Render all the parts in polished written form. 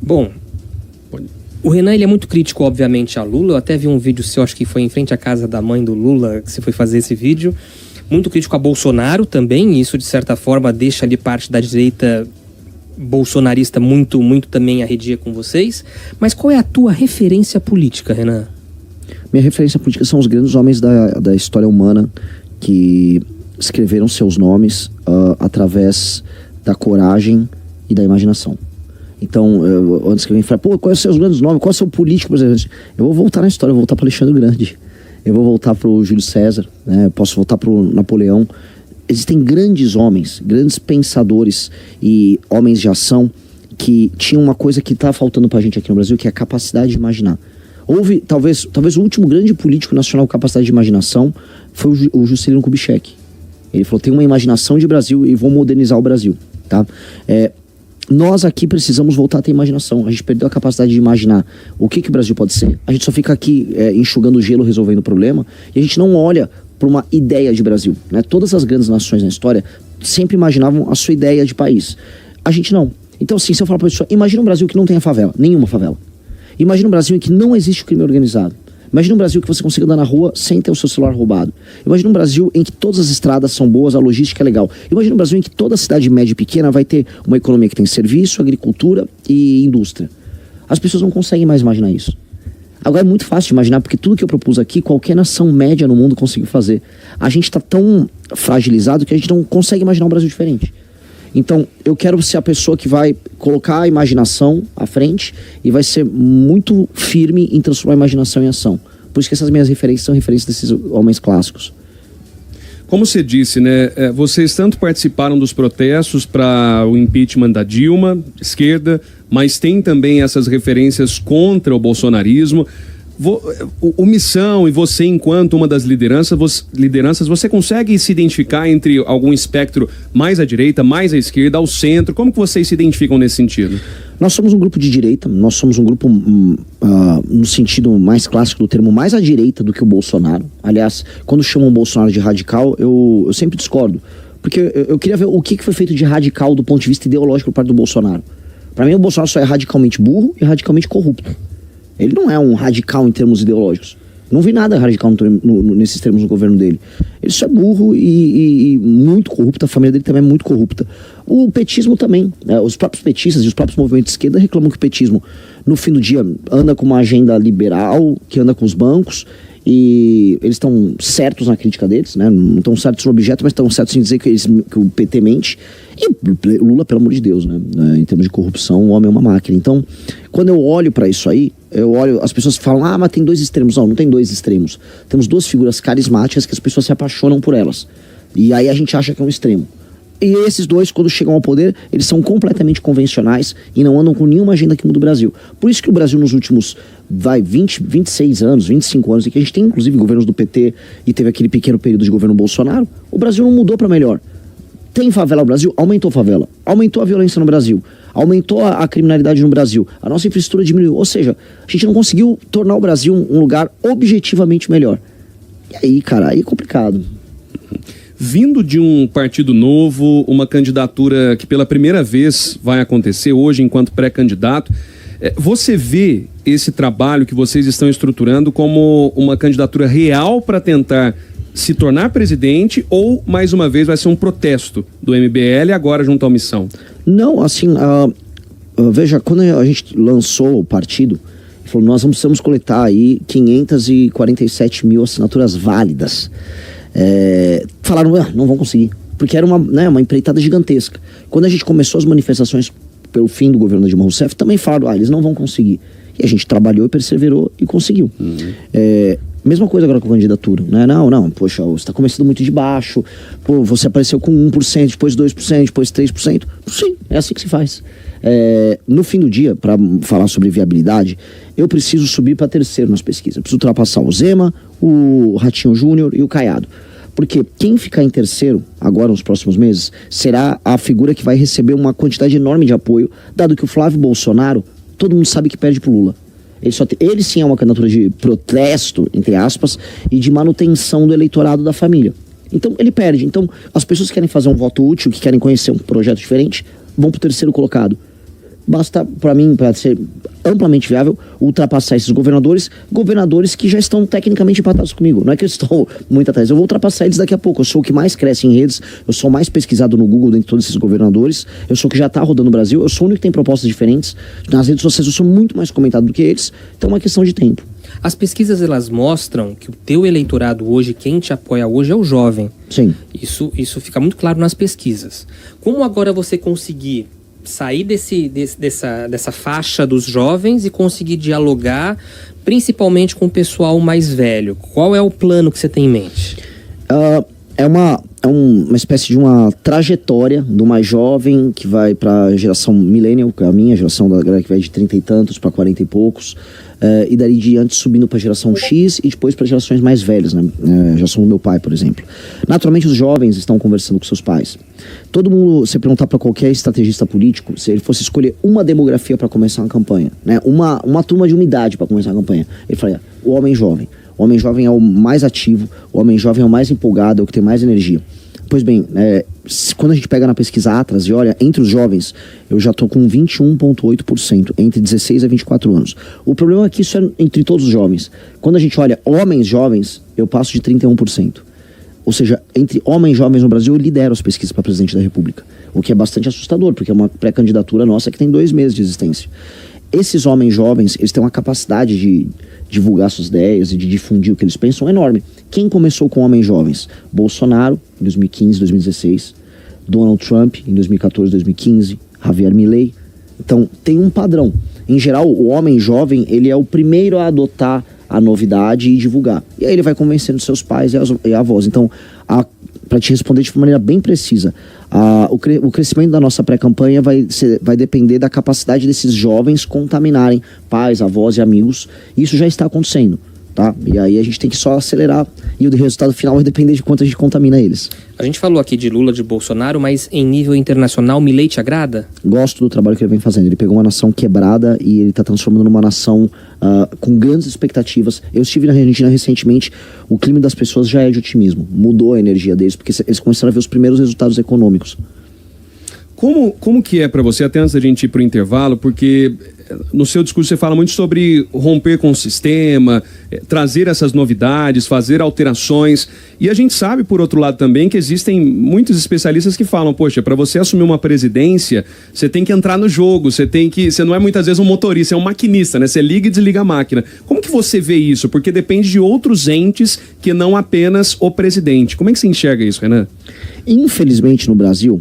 Bom, o Renan ele é muito crítico, obviamente, a Lula. Eu até vi um vídeo seu, acho que foi em frente à casa da mãe do Lula, que você foi fazer esse vídeo. Muito crítico a Bolsonaro também, e isso, de certa forma, deixa ali parte da direita bolsonarista muito também arredia com vocês. Mas qual é a tua referência política, Renan? Minha referência política são os grandes homens da história humana que escreveram seus nomes através da coragem e da imaginação. Então, antes que alguém fale, pô, quais são os seus grandes nomes? Qual é o seu político? Eu vou voltar na história, eu vou voltar para Alexandre o Grande. Eu vou voltar para o Júlio César, né? Posso voltar para o Napoleão. Existem grandes homens, grandes pensadores e homens de ação que tinham uma coisa que está faltando para a gente aqui no Brasil, que é a capacidade de imaginar. Houve, talvez o último grande político nacional com capacidade de imaginação foi o Juscelino Kubitschek. Ele falou, tem uma imaginação de Brasil e vou modernizar o Brasil, tá? Nós aqui precisamos voltar a ter imaginação. A gente perdeu a capacidade de imaginar o que o Brasil pode ser. A gente só fica aqui enxugando gelo, resolvendo o problema, e a gente não olha para uma ideia de Brasil, né? Todas as grandes nações na história sempre imaginavam a sua ideia de país. A gente não. Então, assim, se eu falar para a pessoa, imagina um Brasil que não tenha favela, nenhuma favela. Imagina um Brasil em que não existe o crime organizado. Imagina um Brasil que você consiga andar na rua sem ter o seu celular roubado. Imagina um Brasil em que todas as estradas são boas, a logística é legal. Imagina um Brasil em que toda cidade média e pequena vai ter uma economia que tem serviço, agricultura e indústria. As pessoas não conseguem mais imaginar isso. Agora é muito fácil de imaginar, porque tudo que eu propus aqui, qualquer nação média no mundo conseguiu fazer. A gente está tão fragilizado que a gente não consegue imaginar um Brasil diferente. Então, eu quero ser a pessoa que vai colocar a imaginação à frente e vai ser muito firme em transformar a imaginação em ação. Por isso que essas minhas referências são referências desses homens clássicos. Como você disse, né? Vocês tanto participaram dos protestos para o impeachment da Dilma, esquerda, mas tem também essas referências contra o bolsonarismo. O Missão e você, enquanto uma das lideranças, você consegue se identificar entre algum espectro mais à direita, mais à esquerda, ao centro? Como que vocês se identificam nesse sentido? Nós somos um grupo de direita, nós somos um grupo, no sentido mais clássico do termo, mais à direita do que o Bolsonaro. Aliás, quando chamam o Bolsonaro de radical, eu sempre discordo. Porque eu queria ver o que foi feito de radical do ponto de vista ideológico por parte do Bolsonaro. Para mim, o Bolsonaro só é radicalmente burro e radicalmente corrupto. Ele não é um radical em termos ideológicos. Não vi nada radical nesses termos no governo dele. Ele só é burro e muito corrupto. A família dele também é muito corrupta. O petismo também. Os próprios petistas e os próprios movimentos de esquerda reclamam que o petismo, no fim do dia, anda com uma agenda liberal, que anda com os bancos, e eles estão certos na crítica deles, né? Não estão certos no objeto, mas estão certos em dizer que o PT mente. E Lula, pelo amor de Deus, né? Em termos de corrupção, o homem é uma máquina. Então, quando eu olho para isso aí, as pessoas falam, mas tem dois extremos. Não tem dois extremos. Temos duas figuras carismáticas que as pessoas se apaixonam por elas. E aí a gente acha que é um extremo. E esses dois, quando chegam ao poder, eles são completamente convencionais e não andam com nenhuma agenda que muda o Brasil. Por isso que o Brasil nos últimos 26 anos, 25 anos, e que a gente tem inclusive governos do PT e teve aquele pequeno período de governo Bolsonaro, o Brasil não mudou para melhor. Tem favela no Brasil? Aumentou a favela. Aumentou a violência no Brasil. Aumentou a criminalidade no Brasil. A nossa infraestrutura diminuiu. Ou seja, a gente não conseguiu tornar o Brasil um lugar objetivamente melhor. E aí, cara, aí é complicado. Vindo de um partido novo, uma candidatura que pela primeira vez vai acontecer hoje enquanto pré-candidato, você vê esse trabalho que vocês estão estruturando como uma candidatura real para tentar se tornar presidente ou, mais uma vez, vai ser um protesto do MBL agora junto à Missão? Não, assim, veja, quando a gente lançou o partido, falou, nós precisamos coletar aí 547 mil assinaturas válidas. Falaram, não vão conseguir, porque era uma empreitada gigantesca. Quando a gente começou as manifestações pelo fim do governo de Dilma Rousseff, também falaram, eles não vão conseguir. E a gente trabalhou e perseverou e conseguiu. Mesma coisa agora com a candidatura, né? Não, poxa, você está começando muito de baixo, pô, você apareceu com 1%, depois 2%, depois 3%. Sim, é assim que se faz. No fim do dia, para falar sobre viabilidade, eu preciso subir para terceiro nas pesquisas. Eu preciso ultrapassar o Zema, o Ratinho Júnior e o Caiado. Porque quem ficar em terceiro, agora nos próximos meses, será a figura que vai receber uma quantidade enorme de apoio, dado que o Flávio Bolsonaro, todo mundo sabe que perde pro Lula. Ele sim é uma candidatura de protesto, entre aspas, e de manutenção do eleitorado da família. Então ele perde. Então as pessoas que querem fazer um voto útil, que querem conhecer um projeto diferente, vão pro terceiro colocado. basta, para mim, para ser amplamente viável, ultrapassar esses governadores que já estão tecnicamente empatados comigo. Não é que eu estou muito atrás, eu vou ultrapassar eles daqui a pouco. Eu sou o que mais cresce em redes, eu sou o mais pesquisado no Google dentre todos esses governadores, eu sou o que já está rodando o Brasil, eu sou o único que tem propostas diferentes. Nas redes sociais eu sou muito mais comentado do que eles, então é uma questão de tempo. As pesquisas, elas mostram que o teu eleitorado hoje, quem te apoia hoje é o jovem. Sim. Isso fica muito claro nas pesquisas. Como agora você conseguir sair dessa faixa dos jovens e conseguir dialogar principalmente com o pessoal mais velho? Qual é o plano que você tem em mente? É uma espécie de uma trajetória do mais jovem que vai para a geração millennial, que é a minha geração, da galera que vai de 30 e tantos para 40 e poucos, e dali diante subindo para a geração X e depois para gerações mais velhas, né? Geração do meu pai, por exemplo. Naturalmente os jovens estão conversando com seus pais. Todo mundo, se perguntar para qualquer estrategista político, se ele fosse escolher uma demografia para começar uma campanha, né? uma turma de uma idade para começar a campanha, ele falaria, o homem jovem. O homem jovem é o mais ativo, o homem jovem é o mais empolgado, é o que tem mais energia. Pois bem, quando a gente pega na pesquisa Atlas e olha, entre os jovens, eu já estou com 21,8%, entre 16 a 24 anos. O problema é que isso é entre todos os jovens. Quando a gente olha homens jovens, eu passo de 31%. Ou seja, entre homens jovens no Brasil, eu lidero as pesquisas para presidente da República. O que é bastante assustador, porque é uma pré-candidatura nossa que tem 2 meses de existência. Esses homens jovens, eles têm uma capacidade de divulgar suas ideias e de difundir o que eles pensam enorme. Quem começou com homens jovens? Bolsonaro, em 2015, 2016. Donald Trump, em 2014, 2015. Javier Milei. Então, tem um padrão. Em geral, o homem jovem, ele é o primeiro a adotar a novidade e divulgar. E aí ele vai convencendo seus pais e avós. Então, para te responder de maneira bem precisa, o crescimento da nossa pré-campanha vai depender da capacidade desses jovens contaminarem pais, avós e amigos. Isso já está acontecendo, tá? E aí a gente tem que só acelerar e o resultado final vai depender de quanto a gente contamina eles. A gente falou aqui de Lula, de Bolsonaro, mas em nível internacional, Milei te agrada? Gosto do trabalho que ele vem fazendo. Ele pegou uma nação quebrada e ele está transformando numa nação com grandes expectativas. Eu estive na Argentina recentemente, o clima das pessoas já é de otimismo. Mudou a energia deles, porque eles começaram a ver os primeiros resultados econômicos. Como que é para você, até antes da gente ir para o intervalo, porque no seu discurso você fala muito sobre romper com o sistema, trazer essas novidades, fazer alterações, e a gente sabe, por outro lado também, que existem muitos especialistas que falam, poxa, para você assumir uma presidência, você tem que entrar no jogo, você não é muitas vezes um motorista, é um maquinista, né? Você liga e desliga a máquina. Como que você vê isso? Porque depende de outros entes que não apenas o presidente. Como é que você enxerga isso, Renan? Infelizmente no Brasil,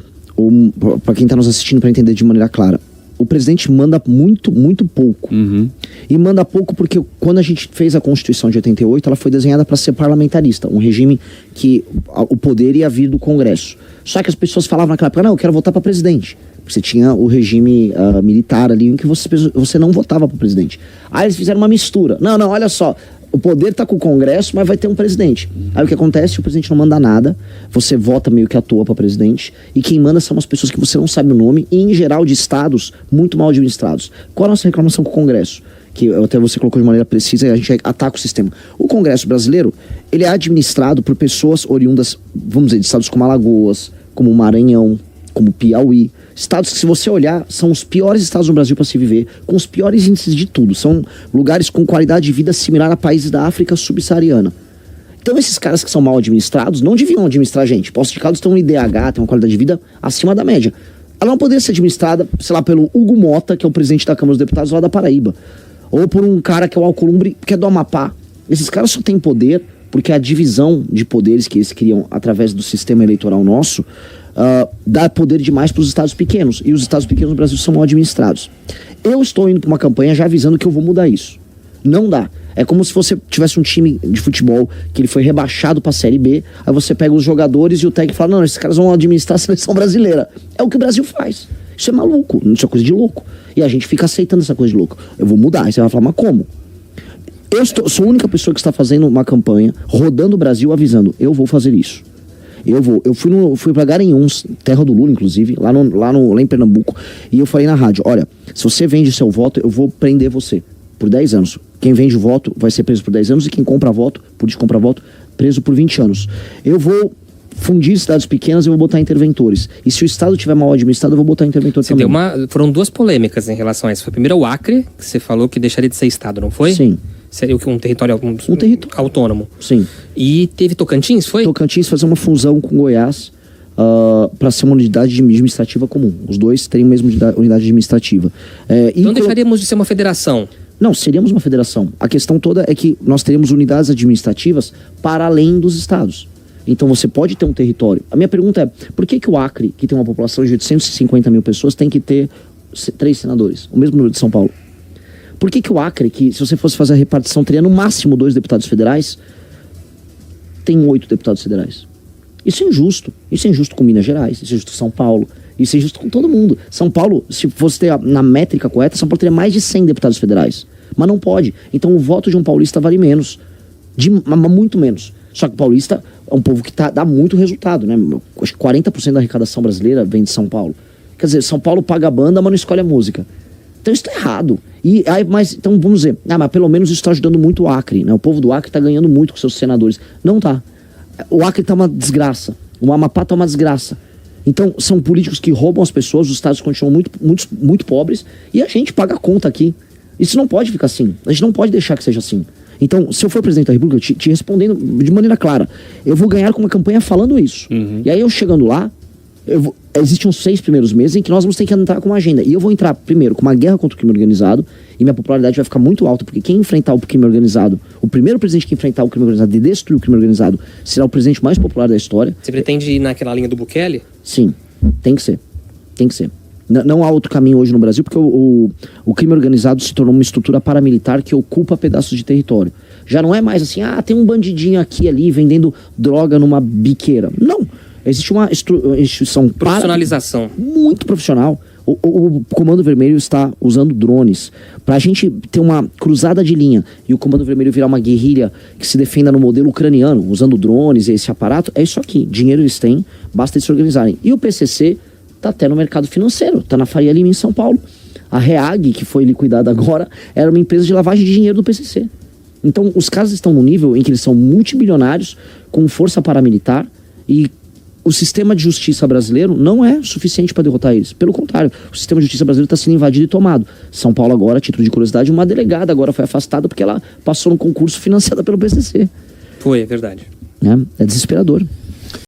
para quem está nos assistindo para entender de maneira clara, o presidente manda muito, muito pouco. Uhum. E manda pouco porque quando a gente fez a Constituição de 88, ela foi desenhada para ser parlamentarista, um regime que o poder ia vir do Congresso. Só que as pessoas falavam naquela época, não, eu quero votar para presidente. Você tinha o regime militar ali em que você não votava para presidente. Aí eles fizeram uma mistura. Não, olha só. O poder tá com o Congresso, mas vai ter um presidente. Aí o que acontece? O presidente não manda nada, você vota meio que à toa para presidente, e quem manda são as pessoas que você não sabe o nome, e em geral de estados muito mal administrados. Qual a nossa reclamação com o Congresso? Que até você colocou de maneira precisa, a gente ataca o sistema. O Congresso brasileiro, ele é administrado por pessoas oriundas, vamos dizer, de estados como Alagoas, como Maranhão, como Piauí. Estados que, se você olhar, são os piores estados no Brasil para se viver, com os piores índices de tudo. São lugares com qualidade de vida similar a países da África subsaariana. Então esses caras que são mal administrados não deviam administrar a gente. Poços de Caldas tem um IDH, tem uma qualidade de vida acima da média. Ela não poderia ser administrada, sei lá, pelo Hugo Mota, que é o presidente da Câmara dos Deputados lá da Paraíba. Ou por um cara que é o Alcolumbre, que é do Amapá. Esses caras só têm poder porque a divisão de poderes que eles criam através do sistema eleitoral nosso dá poder demais para os estados pequenos. E os estados pequenos no Brasil são mal administrados. Eu estou indo para uma campanha já avisando que eu vou mudar isso. Não dá. É como se você tivesse um time de futebol que ele foi rebaixado para a Série B, aí você pega os jogadores e o técnico fala, não, esses caras vão administrar a seleção brasileira. É o que o Brasil faz. Isso é maluco, isso é coisa de louco. E a gente fica aceitando essa coisa de louco. Eu vou mudar. Aí você vai falar, mas como? Eu sou a única pessoa que está fazendo uma campanha, rodando o Brasil, avisando, eu vou fazer isso. Eu fui pra Garanhuns, terra do Lula, inclusive, lá em Pernambuco, e eu falei na rádio, olha, se você vende seu voto, eu vou prender você por 10 anos. Quem vende o voto vai ser preso por 10 anos e quem compra voto, por descomprar voto, preso por 20 anos. Eu vou fundir cidades pequenas, eu vou botar interventores. E se o Estado tiver mal administrado, eu vou botar interventor também. Foram duas polêmicas em relação a isso. Foi primeiro o Acre, que você falou que deixaria de ser Estado, não foi? Sim. Seria um território autônomo. Sim. E teve Tocantins, foi? Tocantins fazer uma fusão com Goiás para ser uma unidade administrativa comum. Os dois teriam a mesma unidade administrativa. Então deixaríamos de ser uma federação? Não, seríamos uma federação. A questão toda é que nós teríamos unidades administrativas para além dos estados. Então você pode ter um território. A minha pergunta é, por que o Acre, que tem uma população de 850 mil pessoas, tem que ter 3 senadores? O mesmo número de São Paulo. Por que o Acre, que se você fosse fazer a repartição, teria no máximo 2 deputados federais, tem 8 deputados federais? Isso é injusto. Isso é injusto com Minas Gerais, isso é injusto com São Paulo, isso é injusto com todo mundo. São Paulo, se fosse ter na métrica correta, São Paulo teria mais de 100 deputados federais. Mas não pode. Então o voto de um paulista vale menos. Muito menos. Só que o paulista é um povo que dá muito resultado, né? Acho que 40% da arrecadação brasileira vem de São Paulo. Quer dizer, São Paulo paga a banda, mas não escolhe a música. Então isso tá errado. Então vamos dizer, mas pelo menos isso está ajudando muito o Acre, né? O povo do Acre está ganhando muito com seus senadores. Não tá. O Acre tá uma desgraça. O Amapá tá uma desgraça. Então são políticos que roubam as pessoas, os estados continuam muito pobres e a gente paga a conta aqui. Isso não pode ficar assim. A gente não pode deixar que seja assim. Então, se eu for presidente da República, te respondendo de maneira clara, eu vou ganhar com uma campanha falando isso. Uhum. E aí eu chegando lá, existem uns 6 primeiros meses em que nós vamos ter que entrar com uma agenda. E eu vou entrar primeiro com uma guerra contra o crime organizado, e minha popularidade vai ficar muito alta, porque quem enfrentar o crime organizado, o primeiro presidente que enfrentar o crime organizado e destruir o crime organizado, será o presidente mais popular da história. Você pretende ir naquela linha do Bukele? Sim, tem que ser. Tem que ser. Não há outro caminho hoje no Brasil, porque o crime organizado se tornou uma estrutura paramilitar que ocupa pedaços de território. Já não é mais assim, tem um bandidinho aqui e ali vendendo droga numa biqueira. Não. Existe uma instituição... Profissionalização. Muito profissional. O Comando Vermelho está usando drones. Pra gente ter uma cruzada de linha e o Comando Vermelho virar uma guerrilha que se defenda no modelo ucraniano, usando drones e esse aparato, é isso aqui. Dinheiro eles têm, basta eles se organizarem. E o PCC... tá até no mercado financeiro, tá na Faria Lima em São Paulo. A REAG, que foi liquidada agora, era uma empresa de lavagem de dinheiro do PCC. Então os caras estão no nível em que eles são multibilionários, com força paramilitar, e o sistema de justiça brasileiro não é suficiente para derrotar eles. Pelo contrário, o sistema de justiça brasileiro está sendo invadido e tomado. São Paulo agora, a título de curiosidade, uma delegada agora foi afastada porque ela passou no concurso financiado pelo PCC. Foi, é verdade. É desesperador.